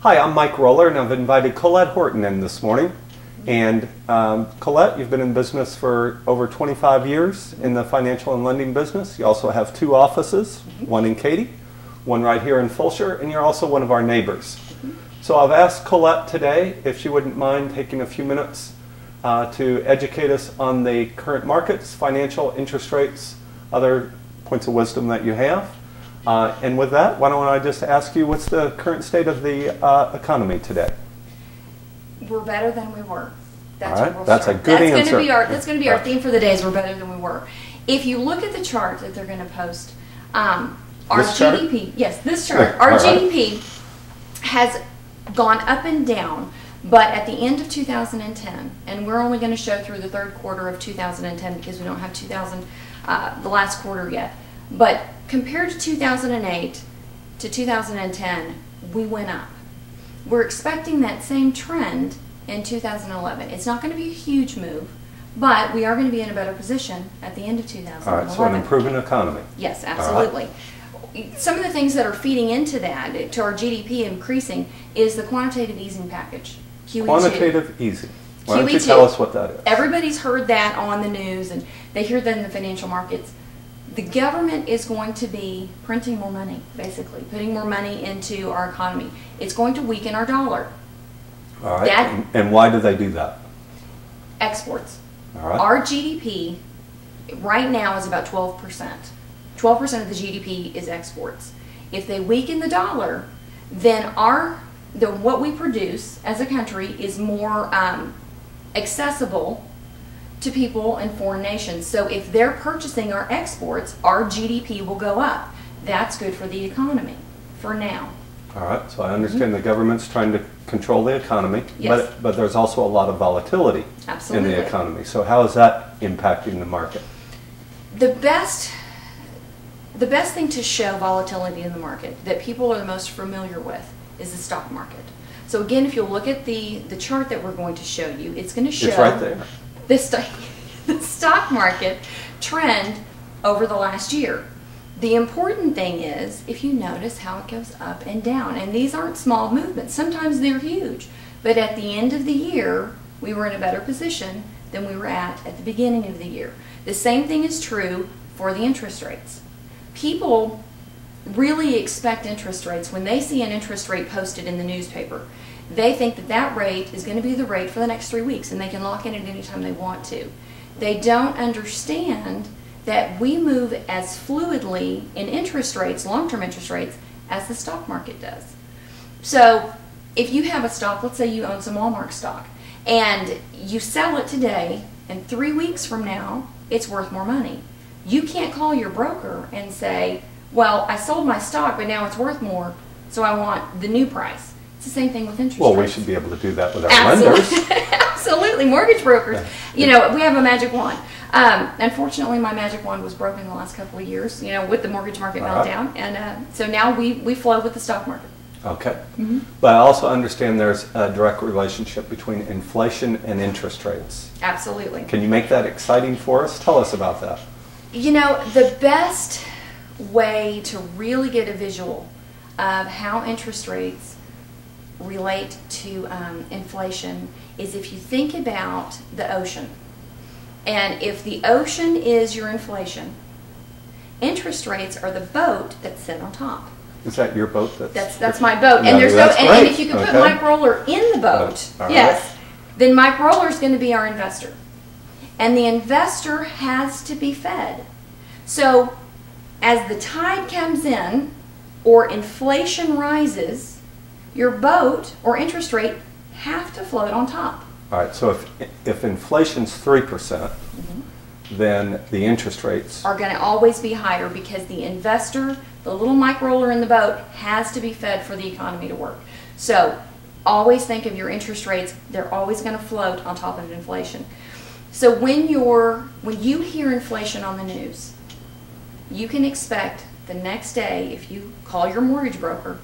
Hi, I'm Mike Roller, and I've invited Collette Horton in this morning. And Collette, you've been in business for over 25 years in the financial and lending business. You also have two offices, one in Katy, one right here in Fulshear, and you're also one of our neighbors. So I've asked Collette today if she wouldn't mind taking a few minutes to educate us on the current markets, financial, interest rates, other points of wisdom that you have. And with that, why don't I just ask you, what's the current state of the economy today? We're better than we were. That's all right. That's a good answer. That's going to be our theme for the day is we're better than we were. If you look at the chart that they're going to post, our GDP, yes, this chart, our GDP has gone up and down, but at the end of 2010, and we're only going to show through the third quarter of 2010 because we don't have the last quarter yet, but compared to 2008 to 2010, we went up. We're expecting that same trend in 2011. It's not going to be a huge move, but we are going to be in a better position at the end of 2011. All right, so an improving economy. Yes, absolutely. Some of the things that are feeding into that, to our GDP increasing, is the quantitative easing package, QE2. Quantitative easing. Why don't you QE2. tell us what that is? Everybody's heard that on the news, and they hear that in the financial markets. The government is going to be printing more money, basically, putting more money into our economy. It's going to weaken our dollar. All right. And why do they do that? Exports. All right. Our GDP right now is about 12%. 12% of the GDP is exports. If they weaken the dollar, then what we produce as a country is more accessible to people in foreign nations. So if they're purchasing our exports, our GDP will go up. That's good for the economy for now. All right, so I understand the government's trying to control the economy, yes, but there's also a lot of volatility in the economy. So how is that impacting the market? The best thing to show volatility in the market that people are the most familiar with is the stock market. So again, if you'll look at the chart that we're going to show you, it's going to show it's right there. The stock market trend over the last year. The important thing is, if you notice how it goes up and down, and these aren't small movements, sometimes they're huge, but at the end of the year, we were in a better position than we were at the beginning of the year. The same thing is true for the interest rates. People really expect interest rates. When they see an interest rate posted in the newspaper, they think that that rate is going to be the rate for the next 3 weeks, and they can lock in at any time they want to. They don't understand that we move as fluidly in interest rates, long-term interest rates, as the stock market does. So if you have a stock, let's say you own some Walmart stock, and you sell it today, and 3 weeks from now, it's worth more money. You can't call your broker and say, well, I sold my stock, but now it's worth more, so I want the new price. It's the same thing with interest rates. Well, we should be able to do that with our lenders. Absolutely. Mortgage brokers. You know, we have a magic wand. Unfortunately, my magic wand was broken the last couple of years, you know, with the mortgage market meltdown. And so now we flow with the stock market. Okay. But I also understand there's a direct relationship between inflation and interest rates. Absolutely. Can you make that exciting for us? Tell us about that. You know, the best way to really get a visual of how interest rates relate to inflation is if you think about the ocean. And if the ocean is your inflation, interest rates are the boat that's set on top. Is that your boat? That's my boat. And there's and if you can put Mike Roller in the boat, yes, then Mike Roller is going to be our investor. And the investor has to be fed. So as the tide comes in or inflation rises, your boat or interest rate have to float on top. All right, so if inflation's 3%, then the interest rates are going to always be higher because the investor, the little Mike Roller in the boat, has to be fed for the economy to work. So always think of your interest rates, they're always going to float on top of inflation. So when you hear inflation on the news, you can expect the next day, if you call your mortgage broker,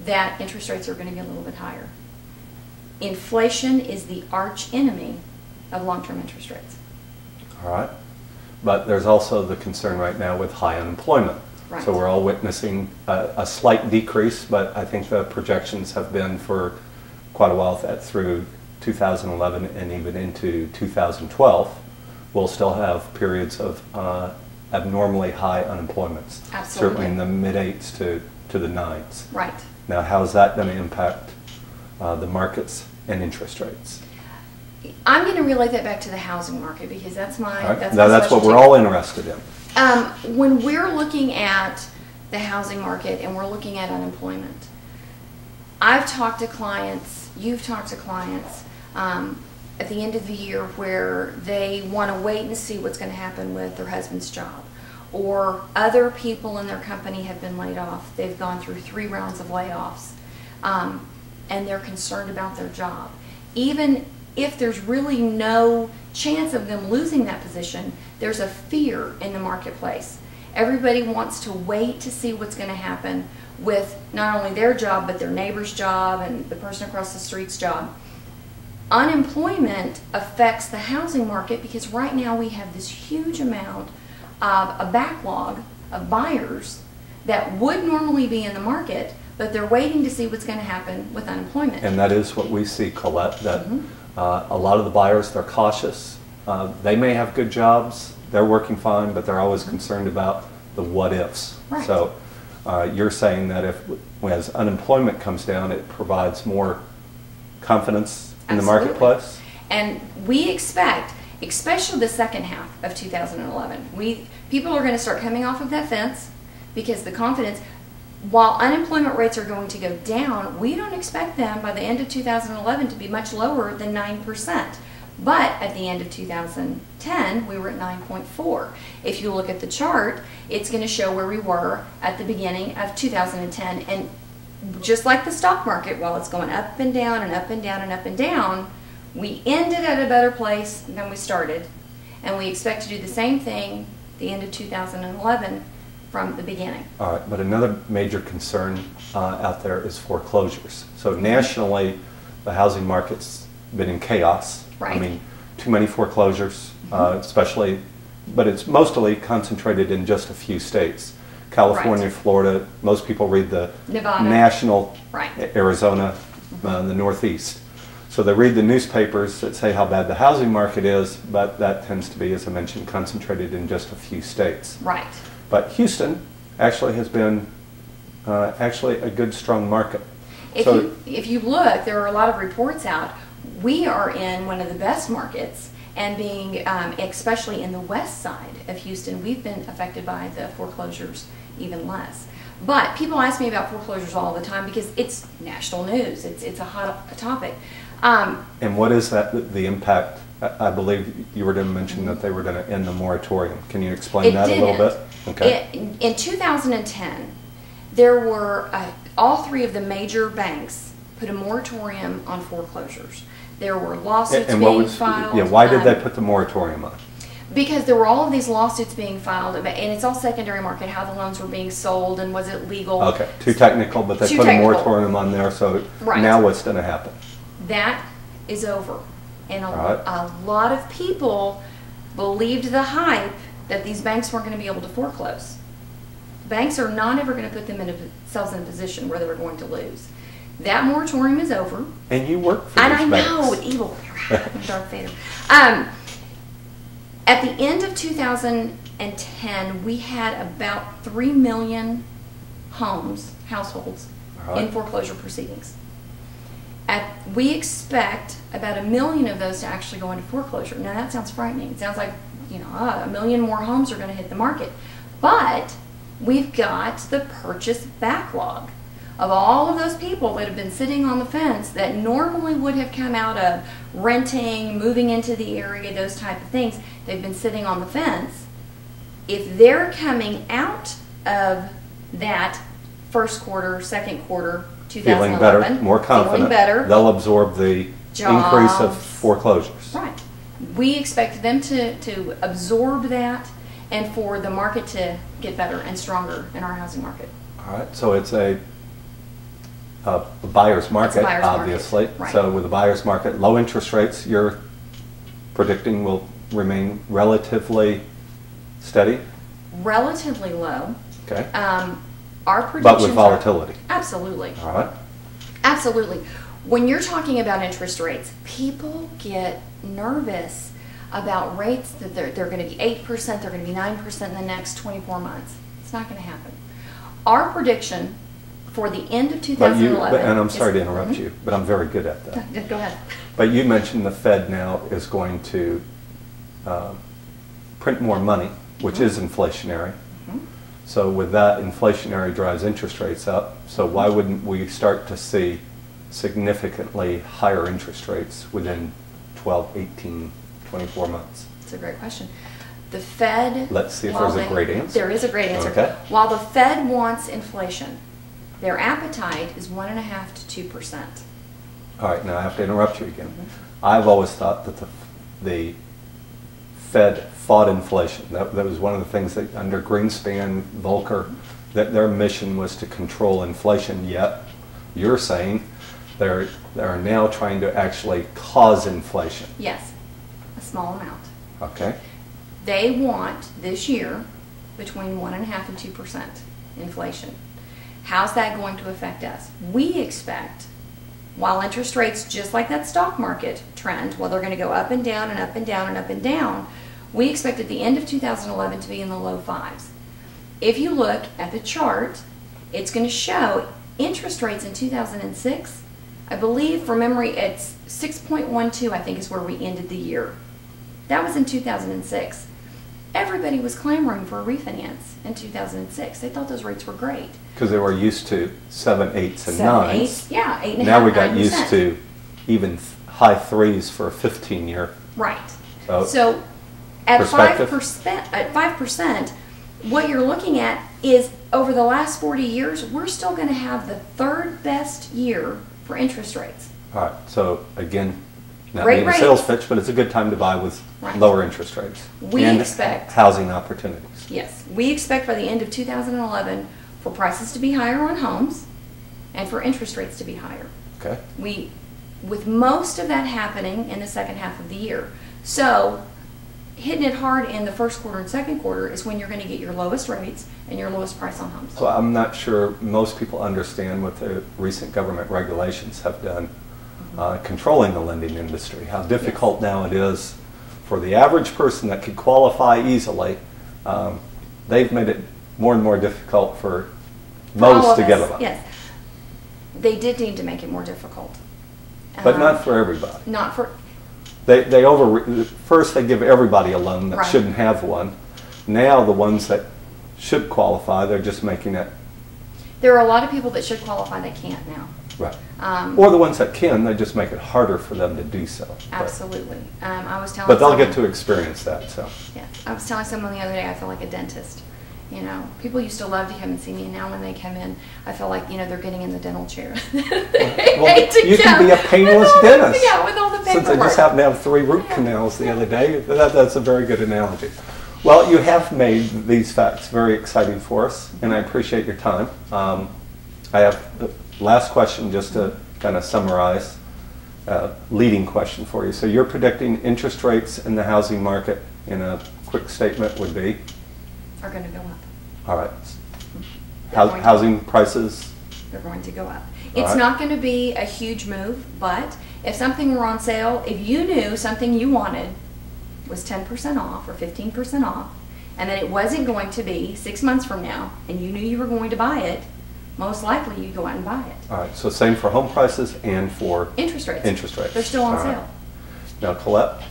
that interest rates are going to be a little bit higher. Inflation is the arch enemy of long-term interest rates. All right. But there's also the concern right now with high unemployment. Right. So we're all witnessing a slight decrease, but I think the projections have been for quite a while that through 2011 and even into 2012, we'll still have periods of abnormally high unemployments. Absolutely. Certainly in the mid-8s to the 9s. Right. Now, how's that going to impact the markets and interest rates? I'm going to relate that back to the housing market because that's my Right. that's Now, my that's what we're specialty. all interested in. When we're looking at the housing market and we're looking at unemployment, I've talked to clients, you've talked to clients at the end of the year where they want to wait and see what's going to happen with their husband's job, or other people in their company have been laid off. They've gone through 3 rounds of layoffs, and they're concerned about their job. Even if there's really no chance of them losing that position, there's a fear in the marketplace. Everybody wants to wait to see what's going to happen with not only their job, but their neighbor's job and the person across the street's job. Unemployment affects the housing market because right now we have this huge amount of a backlog of buyers that would normally be in the market, but they're waiting to see what's going to happen with unemployment. And that is what we see, Collette, that a lot of the buyers, they're cautious. They may have good jobs, they're working fine, but they're always concerned about the what-ifs. Right. So you're saying that as unemployment comes down, it provides more confidence in the Absolutely. marketplace? And we expect, especially the second half of 2011, people are going to start coming off of that fence because the confidence, while unemployment rates are going to go down, we don't expect them by the end of 2011 to be much lower than 9%. But at the end of 2010, we were at 9.4. If you look at the chart, it's going to show where we were at the beginning of 2010. And just like the stock market, while it's going up and down and up and down and up and down, we ended at a better place than we started. And we expect to do the same thing at the end of 2011 from the beginning. All right, but another major concern out there is foreclosures. So nationally, the housing market's been in chaos. Right. I mean, too many foreclosures, especially, but it's mostly concentrated in just a few states. California, Right. Florida, most people read the Nevada. national, Right. Arizona, the Northeast. So they read the newspapers that say how bad the housing market is, but that tends to be, as I mentioned, concentrated in just a few states. Right. But Houston actually has been actually a good, strong market. If you look, there are a lot of reports out. We are in one of the best markets, and being especially in the west side of Houston, we've been affected by the foreclosures even less. But people ask me about foreclosures all the time because it's national news. It's a hot topic. And what is that, the impact? I believe you were going to mention that they were going to end the moratorium. Can you explain that a little bit? Okay. In 2010, there were all 3 of the major banks put a moratorium on foreclosures. There were lawsuits being filed. Yeah, why did they put the moratorium on? Because there were all of these lawsuits being filed, and it's all secondary market, how the loans were being sold and was it legal. Okay, too technical, but they Too put technical. a moratorium on there, so Right. now what's going to happen? That is over. And Right. a lot of people believed the hype that these banks weren't going to be able to foreclose. Banks are not ever going to put themselves in a position where they were going to lose. That moratorium is over. And you work for And these I know, banks. evil, Darth Vader. At the end of 2010, we had about 3 million households Right. in foreclosure proceedings. We expect about 1 million of those to actually go into foreclosure. Now that sounds frightening. It sounds like, 1 million more homes are going to hit the market. But we've got the purchase backlog of all of those people that have been sitting on the fence that normally would have come out of renting, moving into the area, those type of things. They've been sitting on the fence. If they're coming out of that first quarter, second quarter, 2011, Feeling better, more confident, feeling better, they'll absorb the increase of Jobs. foreclosures. right. We expect them to absorb that and for the market to get better and stronger in our housing market. All right, so it's a buyer's market, buyer's market, obviously. right. So with a buyer's market, low interest rates, you're predicting will remain relatively steady? Relatively low. Okay. Our predictions But with volatility. Absolutely. All right. Absolutely. When you're talking about interest rates, people get nervous about rates that they're going to be 8%, they're going to be 9% in the next 24 months. It's not going to happen. Our prediction for the end of 2011... and I'm sorry to interrupt you, but I'm very good at that. Go ahead. But you mentioned the Fed now is going to print more money, which is inflationary. So with that, inflationary drives interest rates up. So why wouldn't we start to see significantly higher interest rates within 12, 18, 24 months? That's a great question. The Fed... Let's see if there's a great answer. There is a great answer. Okay. While the Fed wants inflation, their appetite is 1.5% to 2%. All right, now I have to interrupt you again. I've always thought that the Fed fought inflation. That was one of the things that under Greenspan, Volcker, that their mission was to control inflation, yet you're saying they're now trying to actually cause inflation. Yes, a small amount. Okay. They want this year between 1.5% and 2% inflation. How's that going to affect us? We expect, while interest rates, just like that stock market trend, well, they're going to go up and down and up and down and up and down, we expect at the end of 2011 to be in the low 5s. If you look at the chart, it's going to show interest rates in 2006, I believe from memory it's 6.12, I think is where we ended the year. That was in 2006. Everybody was clamoring for a refinance in 2006. They thought those rates were great. Because they were used to 7, 8s, and 9s. Yeah, 8.5%. Now we got used to even high 3s for a 15-year. Right. So at 5%, what you're looking at is over the last 40 years, we're still going to have the third best year for interest rates. All right. So again, not Great being a rates. sales pitch, but it's a good time to buy with lower interest rates. We and expect housing opportunities. Yes, we expect by the end of 2011 for prices to be higher on homes and for interest rates to be higher. Okay. With most of that happening in the second half of the year. So hitting it hard in the first quarter and second quarter is when you're going to get your lowest rates and your lowest price on homes. So I'm not sure most people understand what the recent government regulations have done controlling the lending industry. How difficult now it is for the average person that could qualify easily. They've made it more and more difficult for most to get a loan. Yes, they did need to make it more difficult. But not for everybody. Not for... First they give everybody a loan that shouldn't have one. Now the ones that should qualify, they're just making it... There are a lot of people that should qualify that can't now. Right. Or the ones that can, they just make it harder for them to do so. Absolutely. I was telling but they'll get to experience that. So. Yeah. I was telling someone the other day I feel like a dentist. You know, people used to love to come and see me, and now when they come in, I feel like, you know, they're getting in the dental chair. Well, you can be a painless dentist. Yeah, with all the paperwork. Since I just happened to have 3 root canals the other day, that's a very good analogy. Well, you have made these facts very exciting for us, and I appreciate your time. I have the last question just to kind of summarize, leading question for you. So you're predicting interest rates in the housing market in a quick statement would be? Are going to go up. All right. Housing prices? They're going to go up. It's not going to be a huge move, but if something were on sale, if you knew something you wanted was 10% off or 15% off, and that it wasn't going to be 6 months from now, and you knew you were going to buy it, most likely you'd go out and buy it. All right. So same for home prices and for interest rates. Interest rates. They're still on sale. Now, Collette,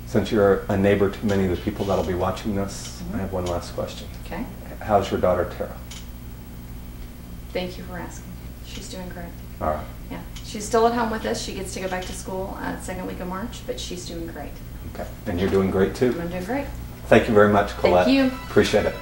since you're a neighbor to many of the people that'll be watching this, I have one last question. Okay. How's your daughter, Tara? Thank you for asking. She's doing great. All right. Yeah. She's still at home with us. She gets to go back to school second week of March, but she's doing great. Okay. And you're doing great, too? I'm doing great. Thank you very much, Collette. Thank you. Appreciate it.